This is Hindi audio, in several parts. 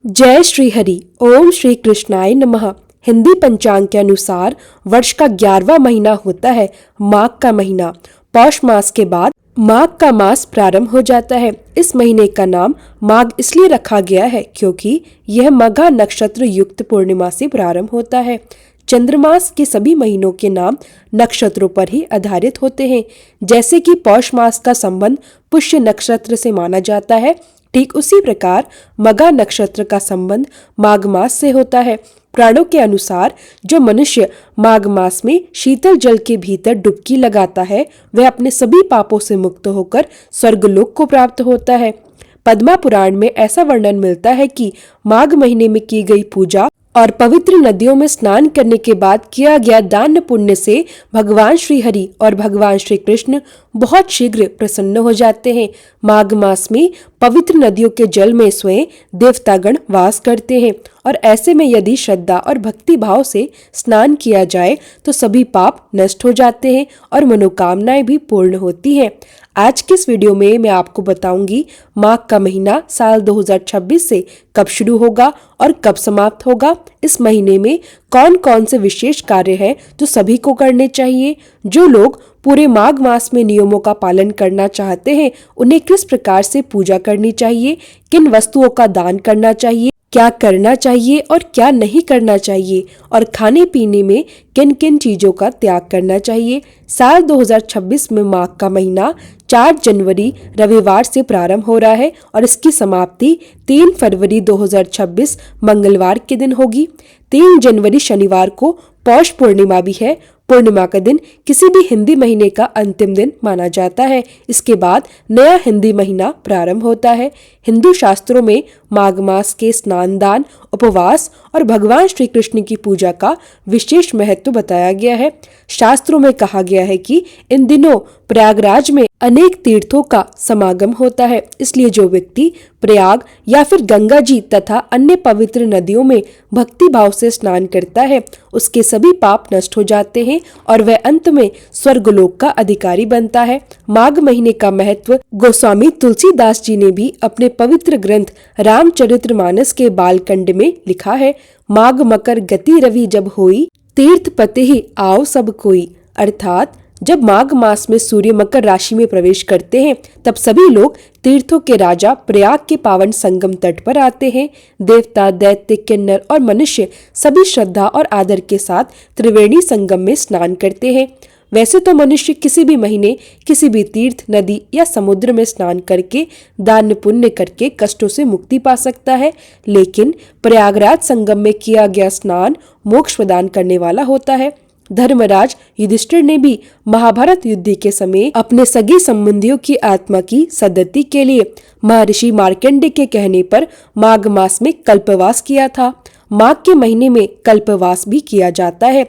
जय श्री हरि। ओम श्री कृष्णाय नमः। हिंदी पंचांग के अनुसार वर्ष का 11वां महीना होता है माघ का महीना। पौष मास के बाद माघ का मास प्रारंभ हो जाता है। इस महीने का नाम माघ इसलिए रखा गया है क्योंकि यह मघा नक्षत्र युक्त पूर्णिमा से प्रारंभ होता है। चंद्रमास के सभी महीनों के नाम नक्षत्रों पर ही आधारित होते हैं। जैसे कि पौष मास का संबंध पुष्य नक्षत्र से माना जाता है, ठीक उसी प्रकार मघा नक्षत्र का संबंध माघ मास से होता है। पुराणों के अनुसार जो मनुष्य माघ मास में शीतल जल के भीतर डुबकी लगाता है वह अपने सभी पापों से मुक्त होकर स्वर्गलोक को प्राप्त होता है। पद्मा पुराण में ऐसा वर्णन मिलता है कि माघ महीने में की गई पूजा और पवित्र नदियों में स्नान करने के बाद किया गया दान पुण्य से भगवान श्री हरि और भगवान श्री कृष्ण बहुत शीघ्र प्रसन्न हो जाते हैं। माघ मास में पवित्र नदियों के जल में स्वयं देवतागण वास करते हैं और ऐसे में यदि श्रद्धा और भक्ति भाव से स्नान किया जाए तो सभी पाप नष्ट हो जाते हैं और मनोकामनाएं भी पूर्ण होती हैं। आज के इस वीडियो में मैं आपको बताऊंगी माघ का महीना साल 2026 से कब शुरू होगा और कब समाप्त होगा। इस महीने में कौन कौन से विशेष कार्य हैं जो सभी को करने चाहिए। जो लोग पूरे माघ मास में नियमों का पालन करना चाहते हैं उन्हें किस प्रकार से पूजा करनी चाहिए, किन वस्तुओं का दान करना चाहिए, क्या करना चाहिए और क्या नहीं करना चाहिए और खाने पीने में किन किन चीजों का त्याग करना चाहिए। साल 2026 में माघ का महीना 4 जनवरी रविवार से प्रारंभ हो रहा है और इसकी समाप्ति 3 फरवरी 2026 मंगलवार के दिन होगी। 3 जनवरी शनिवार को पौष पूर्णिमा भी है। पूर्णिमा का दिन किसी भी हिंदी महीने का अंतिम दिन माना जाता है। इसके बाद नया हिंदी महीना प्रारंभ होता है। हिंदू शास्त्रों में माघ मास के स्नान, दान, उपवास और भगवान श्री कृष्ण की पूजा का विशेष महत्व बताया गया है। शास्त्रों में कहा गया है कि इन दिनों प्रयागराज में अनेक तीर्थों का समागम होता है, इसलिए जो व्यक्ति प्रयाग या फिर गंगा जी तथा अन्य पवित्र नदियों में भक्ति भाव से स्नान करता है उसके सभी पाप नष्ट हो जाते हैं और वह अंत में स्वर्गलोक का अधिकारी बनता है। माघ महीने का महत्व गोस्वामी तुलसीदास जी ने भी अपने पवित्र ग्रंथ रामचरितमानस के बालखंड में लिखा है। माघ मकर गति रवि जब होई, तीर्थ पते ही आओ सब कोई। अर्थात जब माघ मास में सूर्य मकर राशि में प्रवेश करते हैं तब सभी लोग तीर्थों के राजा प्रयाग के पावन संगम तट पर आते हैं। देवता, दैत्य, किन्नर और मनुष्य सभी श्रद्धा और आदर के साथ त्रिवेणी संगम में स्नान करते हैं। वैसे तो मनुष्य किसी भी महीने किसी भी तीर्थ, नदी या समुद्र में स्नान करके दान पुण्य करके कष्टों से मुक्ति पा सकता है, लेकिन प्रयागराज संगम में किया गया स्नान मोक्ष प्रदान करने वाला होता है। धर्मराज युधिष्ठिर ने भी महाभारत युद्ध के समय अपने सगे संबंधियों की आत्मा की सद्गति के लिए महर्षि मार्कंडेय के कहने पर माघ मास में कल्पवास किया था। माघ के महीने में कल्पवास भी किया जाता है।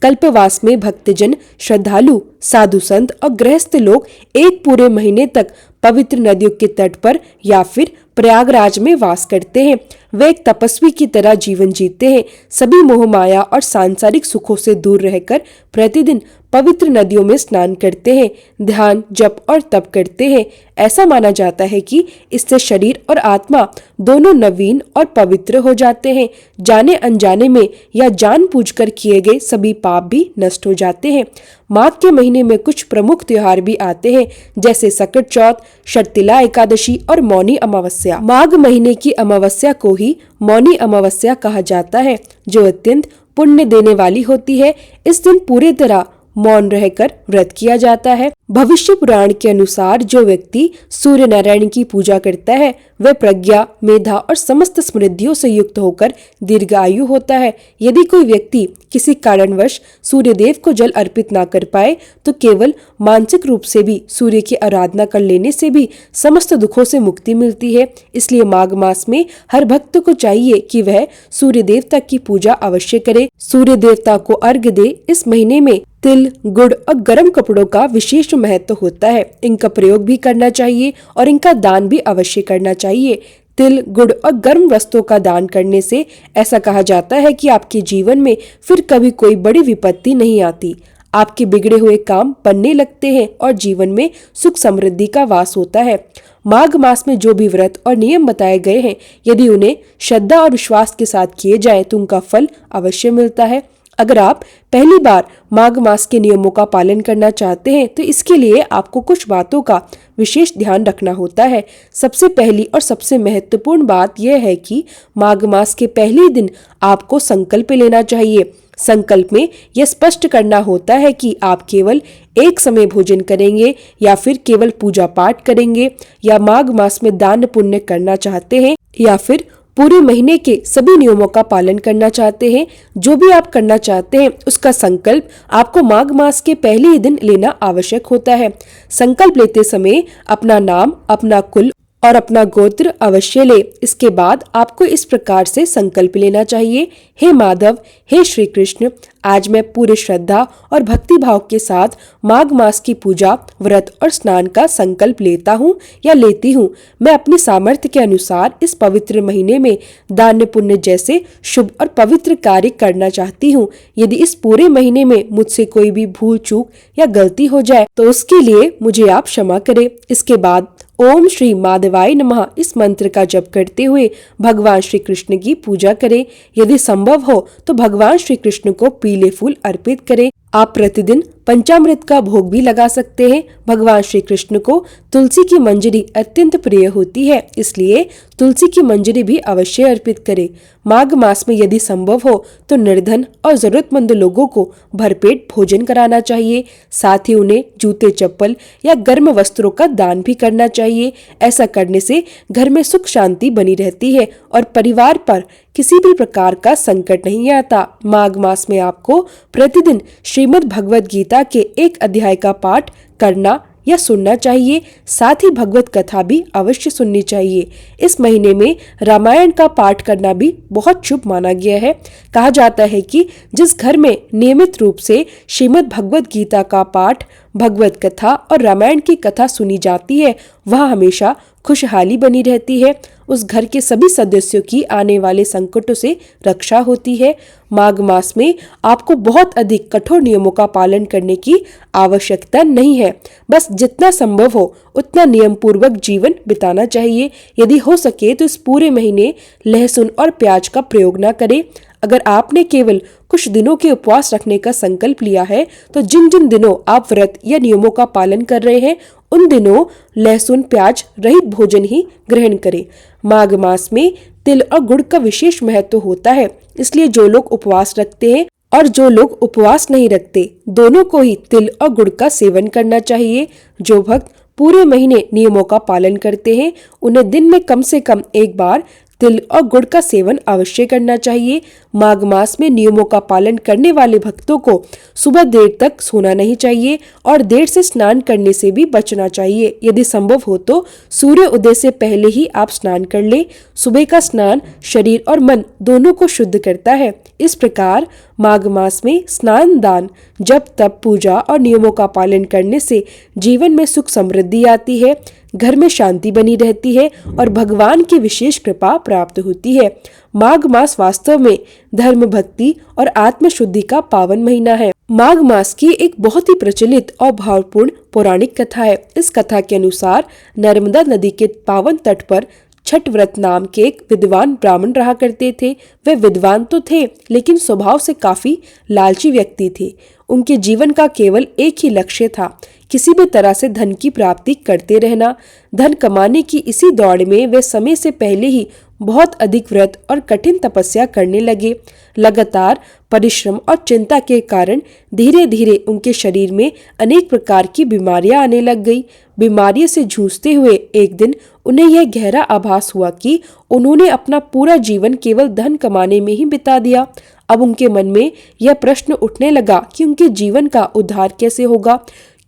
कल्पवास में भक्तजन, श्रद्धालु, साधु संत और गृहस्थ लोग एक पूरे महीने तक पवित्र नदियों के तट पर या फिर प्रयागराज में वास करते हैं। वे एक तपस्वी की तरह जीवन जीते हैं। सभी मोह माया और सांसारिक सुखों से दूर रहकर प्रतिदिन पवित्र नदियों में स्नान करते हैं, ध्यान, जप और तप करते हैं। ऐसा माना जाता है कि इससे शरीर और आत्मा दोनों नवीन और पवित्र हो जाते हैं। जाने अनजाने में या जानबूझकर किए गए सभी पाप भी नष्ट हो जाते हैं। माघ के महीने में कुछ प्रमुख त्योहार भी आते हैं जैसे सकट चौथ, शर्तिला एकादशी और मौनी अमावस्या। माघ महीने की अमावस्या को ही मौनी अमावस्या कहा जाता है जो अत्यंत पुण्य देने वाली होती है। इस दिन पूरी तरह मौन रहकर व्रत किया जाता है। भविष्य पुराण के अनुसार जो व्यक्ति सूर्य नारायण की पूजा करता है वह प्रज्ञा, मेधा और समस्त समृद्धियों से युक्त होकर दीर्घायु होता है। यदि कोई व्यक्ति किसी कारणवश सूर्य देव को जल अर्पित ना कर पाए तो केवल मानसिक रूप से भी सूर्य की आराधना कर लेने से भी समस्त दुखों से मुक्ति मिलती है। इसलिए माघ मास में हर भक्त को चाहिए कि वह सूर्य देवता की पूजा अवश्य करे, सूर्य देवता को अर्घ्य दे। इस महीने में तिल, गुड़ और गर्म कपड़ों का विशेष महत्व होता है। इनका प्रयोग भी करना चाहिए और इनका दान भी अवश्य करना चाहिए। तिल, गुड़ और गर्म वस्तुओं का दान करने से ऐसा कहा जाता है कि आपके जीवन में फिर कभी कोई बड़ी विपत्ति नहीं आती। आपके बिगड़े हुए काम बनने लगते हैं और जीवन में सुख समृद्धि का वास होता है। माघ मास में जो भी व्रत और नियम बताए गए हैं, यदि उन्हें श्रद्धा और विश्वास के साथ किए जाए तो उनका फल अवश्य मिलता है। अगर आप पहली बार माघ मास के नियमों का पालन करना चाहते हैं तो इसके लिए आपको कुछ बातों का विशेष ध्यान रखना होता है। सबसे पहली और सबसे महत्वपूर्ण बात यह है कि माघ मास के पहले दिन आपको संकल्प लेना चाहिए। संकल्प में यह स्पष्ट करना होता है कि आप केवल एक समय भोजन करेंगे या फिर केवल पूजा पाठ करेंगे, या माघ मास में दान पुण्य करना चाहते हैं, या फिर पूरे महीने के सभी नियमों का पालन करना चाहते हैं। जो भी आप करना चाहते हैं उसका संकल्प आपको माघ मास के पहले ही दिन लेना आवश्यक होता है। संकल्प लेते समय अपना नाम, अपना कुल और अपना गोत्र अवश्य ले। इसके बाद आपको इस प्रकार से संकल्प लेना चाहिए, हे माधव, हे श्री कृष्ण, आज मैं पूरे श्रद्धा और भक्ति भाव के साथ माघ मास की पूजा, व्रत और स्नान का संकल्प लेता हूँ या लेती हूँ। मैं अपनी सामर्थ्य के अनुसार इस पवित्र महीने में दान पुण्य जैसे शुभ और पवित्र कार्य करना चाहती हूँ। यदि इस पूरे महीने में मुझसे कोई भी भूल चूक या गलती हो जाए तो उसके लिए मुझे आप क्षमा करें। इसके बाद ओम श्री माधवाय नमः इस मंत्र का जप करते हुए भगवान श्री कृष्ण की पूजा करें। यदि संभव हो तो भगवान श्री कृष्ण को पीले फूल अर्पित करें। आप प्रतिदिन पंचामृत का भोग भी लगा सकते हैं। भगवान श्री कृष्ण को तुलसी की मंजरी अत्यंत प्रिय होती है, इसलिए तुलसी की मंजरी भी अवश्य अर्पित करें। माघ मास में यदि संभव हो तो निर्धन और जरूरतमंद लोगों को भरपेट भोजन कराना चाहिए। साथ ही उन्हें जूते, चप्पल या गर्म वस्त्रों का दान भी करना चाहिए। ऐसा करने से घर में सुख शांति बनी रहती है और परिवार पर किसी भी प्रकार का संकट नहीं आता। माघ मास में आपको प्रतिदिन श्रीमद् भगवद गीता के एक अध्याय का पाठ करना या सुनना चाहिए। साथ ही भगवत कथा भी अवश्य सुननी चाहिए। इस महीने में रामायण का पाठ करना भी बहुत शुभ माना गया है। कहा जाता है कि जिस घर में नियमित रूप से श्रीमद् भगवद गीता का पाठ, भगवत कथा और रामायण की कथा सुनी जाती है, वह हमेशा खुशहाली बनी रहती है। उस घर के सभी सदस्यों की आने वाले संकटों से रक्षा होती है। माघ मास में आपको बहुत अधिक कठोर नियमों का पालन करने की आवश्यकता नहीं है। बस जितना संभव हो उतना नियम पूर्वक जीवन बिताना चाहिए। यदि हो सके तो इस पूरे महीने लहसुन और प्याज का प्रयोग न करें। अगर आपने केवल कुछ दिनों के उपवास रखने का संकल्प लिया है तो जिन जिन दिनों आप व्रत या नियमों का पालन कर रहे हैं उन दिनों लहसुन प्याज रहित भोजन ही ग्रहण करें। माघ मास में तिल और गुड़ का विशेष महत्व होता है, इसलिए जो लोग उपवास रखते हैं और जो लोग उपवास नहीं रखते, दोनों को ही तिल और गुड़ का सेवन करना चाहिए। जो भक्त पूरे महीने नियमों का पालन करते हैं उन्हें दिन में कम से कम एक बार तिल और गुड़ का सेवन अवश्य करना चाहिए। माघ मास में नियमों का पालन करने वाले भक्तों को सुबह देर तक सोना नहीं चाहिए और देर से स्नान करने से भी बचना चाहिए। यदि संभव हो तो सूर्य उदय से पहले ही आप स्नान कर ले। सुबह का स्नान शरीर और मन दोनों को शुद्ध करता है। इस प्रकार माघ मास में स्नान, दान, जप, तप, पूजा और नियमों का पालन करने से जीवन में सुख समृद्धि आती है, घर में शांति बनी रहती है और भगवान की विशेष कृपा प्राप्त होती है। माघ मास वास्तव में धर्म, भक्ति और आत्म शुद्धि का पावन महीना है। माघ मास की एक बहुत ही प्रचलित और भावपूर्ण पौराणिक कथा है। इस कथा के अनुसार नर्मदा नदी के पावन तट पर छठ व्रत नाम के एक विद्वान ब्राह्मण रहा करते थे। वे विद्वान तो थे लेकिन स्वभाव से काफी लालची व्यक्ति थे। उनके जीवन का केवल एक ही लक्ष्य था, किसी भी तरह से धन की प्राप्ति करते रहना। धन कमाने की इसी दौड़ में वे समय से पहले ही बहुत अधिक व्रत और कठिन तपस्या करने लगे। लगातार परिश्रम और चिंता के कारण धीरे धीरे उनके शरीर में अनेक प्रकार की बीमारियां आने लग गई। बीमारियों से जूझते हुए एक दिन उन्हें यह गहरा आभास हुआ कि उन्होंने अपना पूरा जीवन केवल धन कमाने में ही बिता दिया। अब उनके मन में यह प्रश्न उठने लगा कि उनके जीवन का उद्धार कैसे होगा,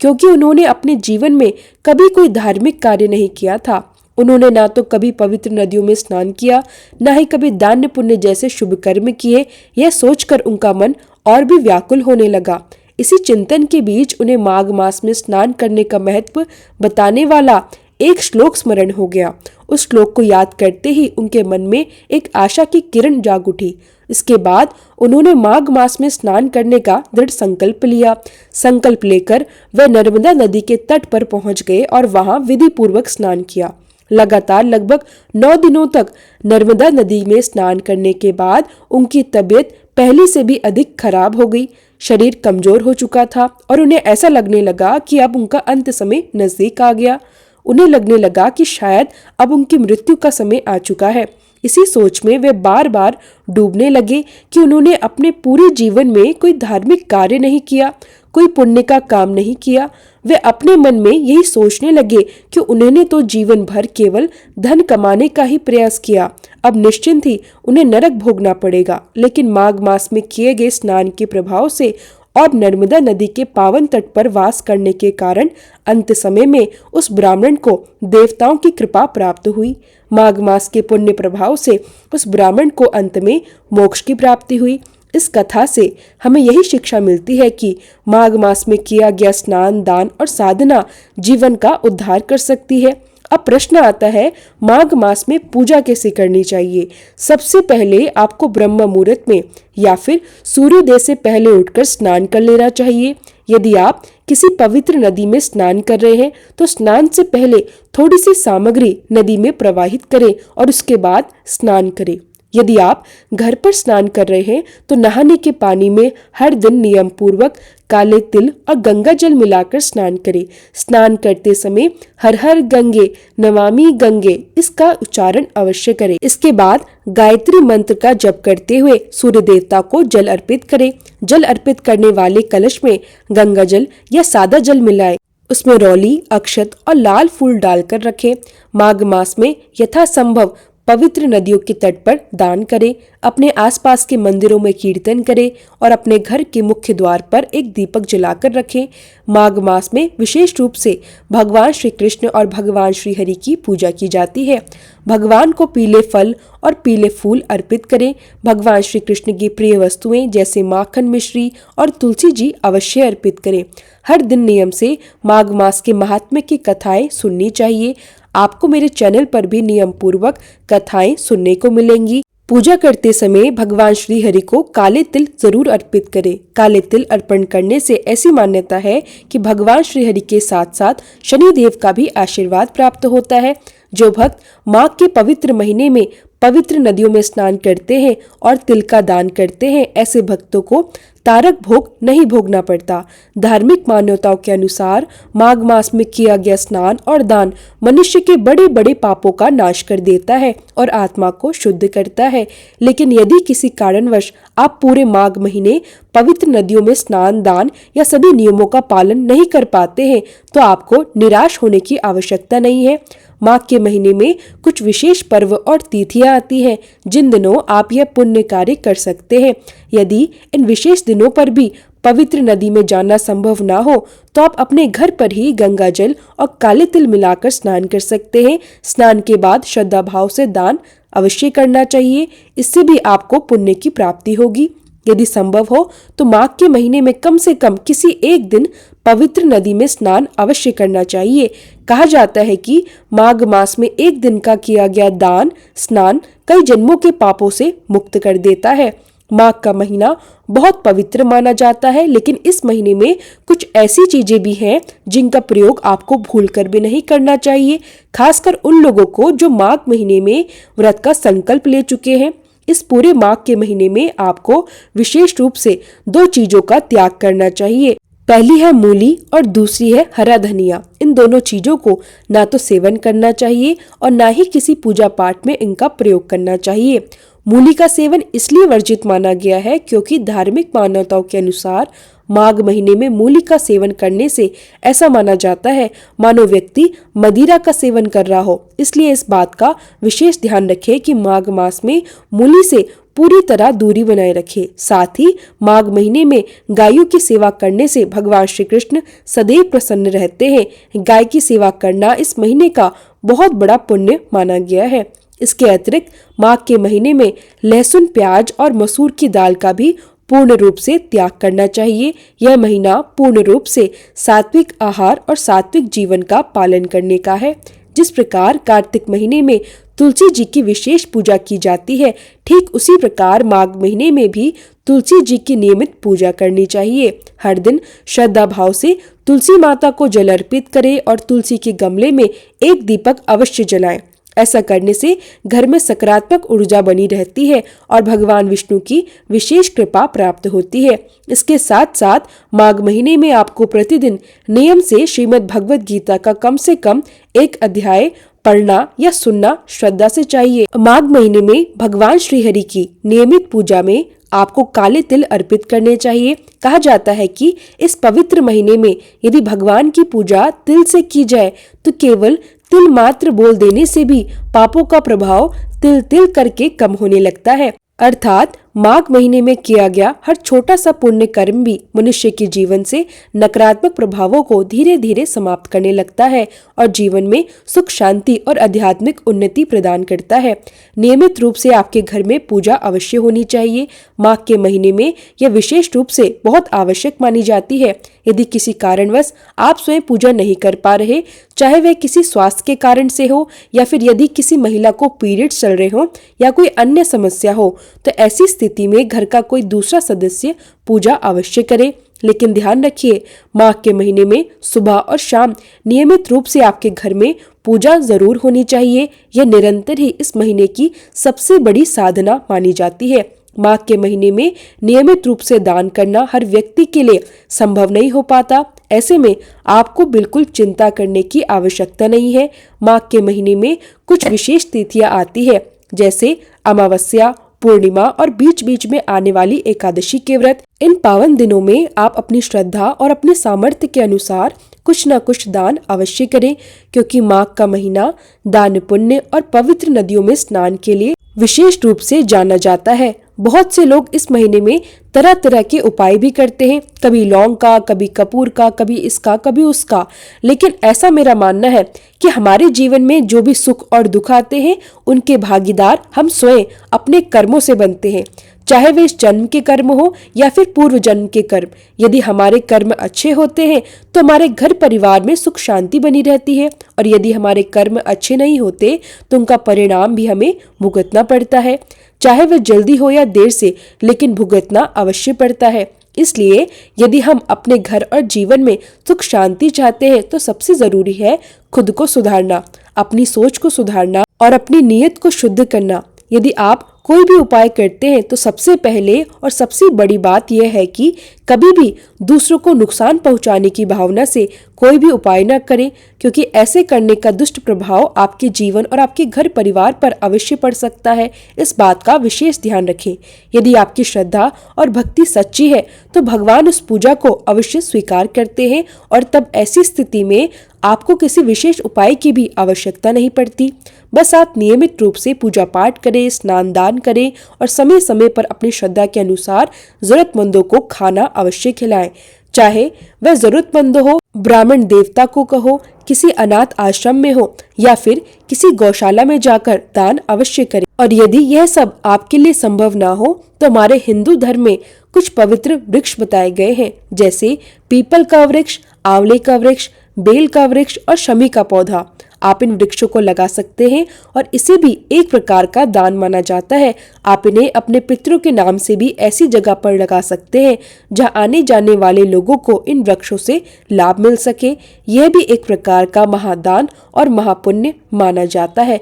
क्योंकि उन्होंने अपने जीवन में कभी कोई धार्मिक कार्य नहीं किया था। उन्होंने ना तो कभी पवित्र नदियों में स्नान किया, ना ही कभी दान पुण्य जैसे शुभ कर्म किए। यह सोचकर उनका मन और भी व्याकुल होने लगा। इसी चिंतन के बीच उन्हें माघ मास में स्नान करने का महत्व बताने वाला एक श्लोक स्मरण हो गया। उस श्लोक को याद करते ही उनके मन में एक आशा की किरण जाग उठी। इसके बाद उन्होंने माघ मास में स्नान करने का दृढ़ संकल्प लिया। संकल्प लेकर वे नर्मदा नदी के तट पर पहुंच गए और वहां विधि पूर्वक स्नान किया। लगातार लगभग 9 दिनों तक नर्मदा नदी में स्नान करने के बाद उनकी तबीयत पहले से भी अधिक खराब हो गई। शरीर कमजोर हो चुका था और उन्हें ऐसा लगने लगा कि अब उनका अंत समय नजदीक आ गया। उन्हें लगने लगा कि शायद अब उनकी मृत्यु का समय आ चुका है। इसी सोच में वे बार बार डूबने लगे कि उन्होंने अपने पूरे जीवन में कोई धार्मिक कार्य नहीं किया, कोई पुण्य का काम नहीं किया। वे अपने मन में यही सोचने लगे कि उन्होंने तो जीवन भर केवल धन कमाने का ही प्रयास किया, अब निश्चिंत ही उन्हें नरक भोगना पड़ेगा। लेकिन माघ मास में किए गए स्नान के प्रभाव से और नर्मदा नदी के पावन तट पर वास करने के कारण अंत समय में उस ब्राह्मण को देवताओं की कृपा प्राप्त हुई। माघ मास के पुण्य प्रभाव से उस ब्राह्मण को अंत में मोक्ष की प्राप्ति हुई। इस कथा से हमें यही शिक्षा मिलती है कि माघ मास में किया गया स्नान, दान और साधना जीवन का उद्धार कर सकती है। अब प्रश्न आता है, माघ मास में पूजा कैसे करनी चाहिए? सबसे पहले आपको ब्रह्म मुहूर्त में या फिर सूर्योदय से पहले उठकर स्नान कर लेना चाहिए। यदि आप किसी पवित्र नदी में स्नान कर रहे हैं तो स्नान से पहले थोड़ी सी सामग्री नदी में प्रवाहित करें और उसके बाद स्नान करें। यदि आप घर पर स्नान कर रहे हैं तो नहाने के पानी में हर दिन नियम पूर्वक काले तिल और गंगा जल मिलाकर स्नान करें। स्नान करते समय हर हर गंगे नमामि गंगे इसका उच्चारण अवश्य करें। इसके बाद गायत्री मंत्र का जप करते हुए सूर्य देवता को जल अर्पित करें। जल अर्पित करने वाले कलश में गंगा जल या सादा जल मिलाएं। उसमें रौली, अक्षत और लाल फूल डालकर रखें। माघ मास में यथासंभव पवित्र नदियों के तट पर दान करें। अपने आसपास के मंदिरों में कीर्तन करें और अपने घर के मुख्य द्वार पर एक दीपक जलाकर रखें। माघ मास में विशेष रूप से भगवान श्री कृष्ण और भगवान श्री हरि की पूजा की जाती है। भगवान को पीले फल और पीले फूल अर्पित करें। भगवान श्री कृष्ण की प्रिय वस्तुएं जैसे माखन, मिश्री और तुलसी जी अवश्य अर्पित करें। हर दिन नियम से माघ मास के महात्म्य की कथाएं सुननी चाहिए। आपको मेरे चैनल पर भी नियम पूर्वक कथाएं सुनने को मिलेंगी। पूजा करते समय भगवान श्री हरि को काले तिल जरूर अर्पित करें। काले तिल अर्पण करने से ऐसी मान्यता है कि भगवान श्री हरि के साथ साथ शनि देव का भी आशीर्वाद प्राप्त होता है। जो भक्त माघ के पवित्र महीने में पवित्र नदियों में स्नान करते हैं और तिल का दान करते हैं, ऐसे भक्तों को तारक भोग नहीं भोगना पड़ता। धार्मिक मान्यताओं के अनुसार माघ मास में किया गया स्नान और दान मनुष्य के बड़े बड़े पापों का नाश कर देता है और आत्मा को शुद्ध करता है। लेकिन यदि किसी कारणवश आप पूरे माघ महीने पवित्र नदियों में स्नान, दान या सभी नियमों का पालन नहीं कर पाते हैं तो आपको निराश होने की आवश्यकता नहीं है। माघ के महीने में कुछ विशेष पर्व और तिथियां आती हैं जिन दिनों आप यह पुण्य कार्य कर सकते हैं। यदि इन विशेष दिनों पर भी पवित्र नदी में जाना संभव ना हो तो आप अपने घर पर ही गंगा जल और काले तिल मिलाकर स्नान कर सकते हैं। स्नान के बाद श्रद्धा भाव से दान अवश्य करना चाहिए, इससे भी आपको पुण्य की प्राप्ति होगी। यदि संभव हो तो माघ के महीने में कम से कम किसी एक दिन पवित्र नदी में स्नान अवश्य करना चाहिए। कहा जाता है कि माघ मास में एक दिन का किया गया दान, स्नान कई जन्मों के पापों से मुक्त कर देता है। माघ का महीना बहुत पवित्र माना जाता है, लेकिन इस महीने में कुछ ऐसी चीजें भी हैं जिनका प्रयोग आपको भूलकर भी नहीं करना चाहिए, खासकर उन लोगों को जो माघ महीने में व्रत का संकल्प ले चुके हैं। इस पूरे माघ के महीने में आपको विशेष रूप से 2 चीजों का त्याग करना चाहिए। पहली है मूली और दूसरी है हरा धनिया। इन दोनों चीजों को ना तो सेवन करना चाहिए और ना ही किसी पूजा पाठ में इनका प्रयोग करना चाहिए। मूली का सेवन इसलिए वर्जित माना गया है क्योंकि धार्मिक मान्यताओं के अनुसार माघ महीने में मूली का सेवन करने से ऐसा माना जाता है मानो व्यक्ति मदिरा का सेवन कर रहा हो। इसलिए इस बात का विशेष ध्यान रखें कि माघ मास में मूली से पूरी तरह दूरी बनाए रखें। साथ ही माघ महीने में गायों की सेवा करने से भगवान श्री कृष्ण सदैव प्रसन्न रहते हैं। गाय की सेवा करना इस महीने का बहुत बड़ा पुण्य माना गया है। इसके अतिरिक्त माघ के महीने में लहसुन, प्याज और मसूर की दाल का भी पूर्ण रूप से त्याग करना चाहिए। यह महीना पूर्ण रूप से सात्विक आहार और सात्विक जीवन का पालन करने का है। जिस प्रकार कार्तिक महीने में तुलसी जी की विशेष पूजा की जाती है, ठीक उसी प्रकार माघ महीने में भी तुलसी जी की नियमित पूजा करनी चाहिए। हर दिन श्रद्धा भाव से तुलसी माता को जल अर्पित करें और तुलसी के गमले में एक दीपक अवश्य जलाएं। ऐसा करने से घर में सकारात्मक ऊर्जा बनी रहती है और भगवान विष्णु की विशेष कृपा प्राप्त होती है। इसके साथ साथ माघ महीने में आपको प्रतिदिन नियम से श्रीमद् भगवत गीता का कम से कम एक अध्याय पढ़ना या सुनना श्रद्धा से चाहिए। माघ महीने में भगवान श्री हरि की नियमित पूजा में आपको काले तिल अर्पित करने चाहिए। कहा जाता है कि इस पवित्र महीने में यदि भगवान की पूजा तिल से की जाए तो केवल तिल मात्र बोल देने से भी पापों का प्रभाव तिल तिल करके कम होने लगता है। अर्थात माघ महीने में किया गया हर छोटा सा पुण्य कर्म भी मनुष्य के जीवन से नकारात्मक प्रभावों को धीरे धीरे समाप्त करने लगता है और जीवन में सुख शांति और आध्यात्मिक उन्नति प्रदान करता है। नियमित रूप से आपके घर में पूजा अवश्य होनी चाहिए। माघ के महीने में यह विशेष रूप से बहुत आवश्यक मानी जाती है। यदि किसी कारणवश आप स्वयं पूजा नहीं कर पा रहे, चाहे वह किसी स्वास्थ्य के कारण से हो या फिर यदि किसी महिला को पीरियड्स चल रहे हो या कोई अन्य समस्या हो, तो ऐसी स्थिति में घर का कोई दूसरा सदस्य पूजा अवश्य करे। लेकिन ध्यान रखिए, माघ के महीने में सुबह और शाम नियमित रूप से आपके घर में पूजा जरूर होनी चाहिए। यह निरंतर ही इस महीने की सबसे बड़ी साधना मानी जाती है। माघ के महीने में नियमित रूप से दान करना हर व्यक्ति के लिए संभव नहीं हो पाता। ऐसे में आपको बिल्कुल चिंता करने की आवश्यकता नहीं है। माघ के महीने में कुछ विशेष तिथियां आती है, जैसे अमावस्या, पूर्णिमा और बीच बीच में आने वाली एकादशी के व्रत। इन पावन दिनों में आप अपनी श्रद्धा और अपने सामर्थ्य के अनुसार कुछ न कुछ दान अवश्य करें, क्योंकि माघ का महीना दान पुण्य और पवित्र नदियों में स्नान के लिए विशेष रूप से जाना जाता है। बहुत से लोग इस महीने में तरह तरह के उपाय भी करते हैं, कभी लौंग का, कभी कपूर का, कभी इसका, कभी उसका। लेकिन ऐसा मेरा मानना है कि हमारे जीवन में जो भी सुख और दुख आते हैं, उनके भागीदार हम स्वयं अपने कर्मों से बनते हैं, चाहे वे इस जन्म के कर्म हो या फिर पूर्व जन्म के कर्म। यदि हमारे कर्म अच्छे होते हैं तो हमारे घर परिवार में सुख शांति बनी रहती है, और यदि हमारे कर्म अच्छे नहीं होते तो उनका परिणाम भी हमें भुगतना पड़ता है, चाहे वह जल्दी हो या देर से, लेकिन भुगतना अवश्य पड़ता है। इसलिए यदि हम अपने घर और जीवन में सुख शांति चाहते हैं तो सबसे जरूरी है खुद को सुधारना, अपनी सोच को सुधारना और अपनी नीयत को शुद्ध करना। यदि आप कोई भी उपाय करते हैं तो सबसे पहले और सबसे बड़ी बात यह है कि कभी भी दूसरों को नुकसान पहुंचाने की भावना से कोई भी उपाय न करें, क्योंकि ऐसे करने का दुष्ट प्रभाव आपके जीवन और आपके घर परिवार पर अवश्य पड़ सकता है। इस बात का विशेष ध्यान रखें। यदि आपकी श्रद्धा और भक्ति सच्ची है तो भगवान उस पूजा को अवश्य स्वीकार करते हैं, और तब ऐसी स्थिति में आपको किसी विशेष उपाय की भी आवश्यकता नहीं पड़ती। बस आप नियमित रूप से पूजा पाठ करें, स्नान दान करें और समय समय पर अपनी श्रद्धा के अनुसार जरूरतमंदों को खाना अवश्य खिलाएं। चाहे वह जरूरतमंद हो, ब्राह्मण देवता को कहो, किसी अनाथ आश्रम में हो या फिर किसी गौशाला में जाकर दान अवश्य करें। और यदि यह सब आपके लिए संभव ना हो तो हमारे हिंदू धर्म में कुछ पवित्र वृक्ष बताए गए हैं, जैसे पीपल का वृक्ष, आंवले का वृक्ष, बेल का वृक्ष और शमी का पौधा। आप इन वृक्षों को लगा सकते हैं और इसे भी एक प्रकार का दान माना जाता है। आप इन्हें अपने पितरों के नाम से भी ऐसी जगह पर लगा सकते हैं जहां आने जाने वाले लोगों को इन वृक्षों से लाभ मिल सके। यह भी एक प्रकार का महादान और महापुण्य माना जाता है।